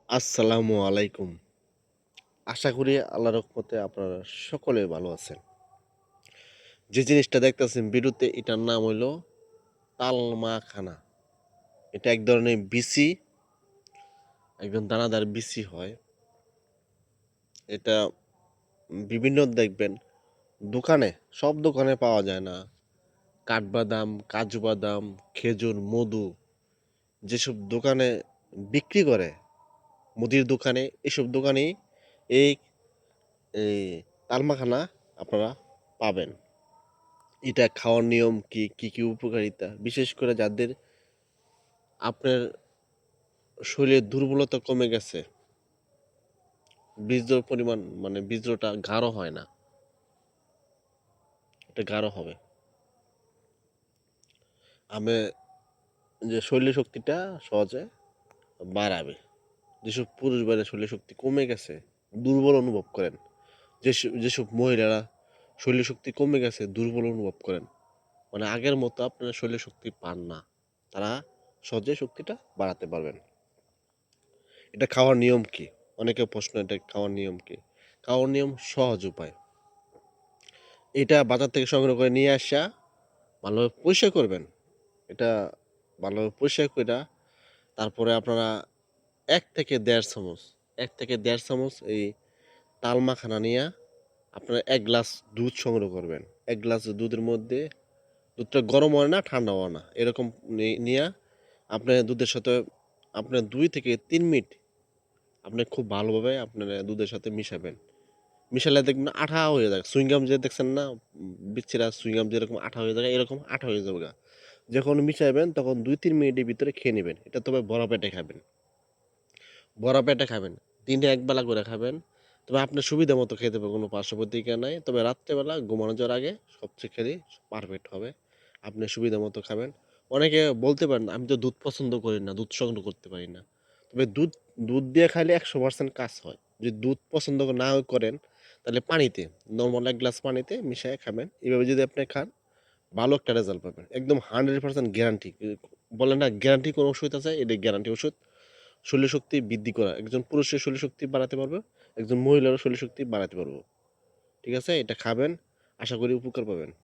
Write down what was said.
আসসালামু আলাইকুম। আশা করি আল্লাহর রহমতে আপনারা সকলে ভালো আছেন। যে জিনিসটা দেখতেছেন ভিডিওতে এটার নাম হইলো তালমাখানা। এটা এক ধরনের বিচি, একদম দানাদার বিচি হয়। এটা বিভিন্ন দেখবেন দোকানে, সব দোকানে পাওয়া যায় না। কাঠবাদাম, কাজু বাদাম, খেজুর, মধু যেসব দোকানে বিক্রি করে, মুদির দোকানে, এসব দোকানেই এই এই তালমাখানা আপনারা পাবেন। এটা খাওয়ার নিয়ম কি, কি উপকারিতা? বিশেষ করে যাদের আপনার শরীরের দুর্বলতা কমে গেছে, বীর্যর পরিমাণ মানে বীর্যটা গাঢ় হয় না, এটা গাঢ় হবে। আমি যে শরীর শক্তিটা সহজে বাড়াবে। যেসব পুরুষ ভাইয়ের শরীর শক্তি কমে গেছে, দুর্বল অনুভব করেন, যেসব মহিলারা শরীর শক্তি কমে গেছে, দুর্বল অনুভব করেন, মানে আগের মতো আপনারা শরীর শক্তি পান না, তারা সহজে শক্তিটা বাড়াতে পারবেন। এটা খাওয়ার নিয়ম কি? অনেকের প্রশ্ন, এটা খাওয়ার নিয়ম কি? খাওয়ার নিয়ম সহজ উপায়। এটা বাজার থেকে সংগ্রহ করে নিয়ে আসা ভালোভাবে পরিষ্কার করবেন। এটা ভালোভাবে পরিষ্কার কইরা তারপরে আপনারা ১ থেকে ১.৫ চামচ ১ থেকে ১.৫ চামচ এই তাল মাখানা নিয়া আপনারা ১ গ্লাস দুধ সংগ্রহ করবেন। ১ গ্লাস দুধের মধ্যে দুধটা গরম হয় না, ঠান্ডা হয় না। এরকম নিয়া আপনি দুধের সাথে আপনার ২ থেকে ৩ মিনিট আপনি খুব ভালোভাবে আপনার দুধের সাথে মিশাবেন। মিশালে দেখবেন আঠা হয়ে যায়। চুইংগাম যে দেখছেন না? বিচ্ছিরা চুইংগাম যেরকম আঠা হয়ে যায়, এরকম আঠা হয়ে যাবেগা। যখন মিশাইবেন তখন ২-৩ মিনিটের ভিতরে খেয়ে নিবেন। এটা তবে ভরা পেটে খাবেন। ভরা পেটে খাবেন। দিনে ১ বেলা করে খাবেন। তবে আপনার সুবিধা মতো খেতে হবে, কোনো পার্শ্ব প্রতিক্রিয়া নাই। তবে রাত্রেবেলা ঘুমানো যাওয়ার আগে সবচেয়ে খেলে পারফেক্ট হবে। আপনি সুবিধা মতো খাবেন। অনেকে বলতে পারেন, "আমি তো দুধ পছন্দ করি না, দুধ সংগ্রহ করতে পারি না।" তবে দুধ দুধ দিয়ে খাইলে ১০০% কাজ হয়। যদি দুধ পছন্দ না করেন, তাহলে পানিতে, নরমাল ১ গ্লাস পানিতে মিশায়ে খাবেন। এভাবে যদি আপনি খান, ভালো একটা রেজাল্ট পাবেন। একদম 100% গ্যারান্টি। বলে না গ্যারান্টি কোনো ওষুধ আছে? এটাই গ্যারান্টি ওষুধ। শরীর শক্তি বৃদ্ধি করা। একজন পুরুষের শরীর শক্তি বাড়াতে পারবে, একজন মহিলারও শরীর শক্তি বাড়াতে পারবো। ঠিক আছে? এটা খাবেন। আশা করি উপকার পাবেন।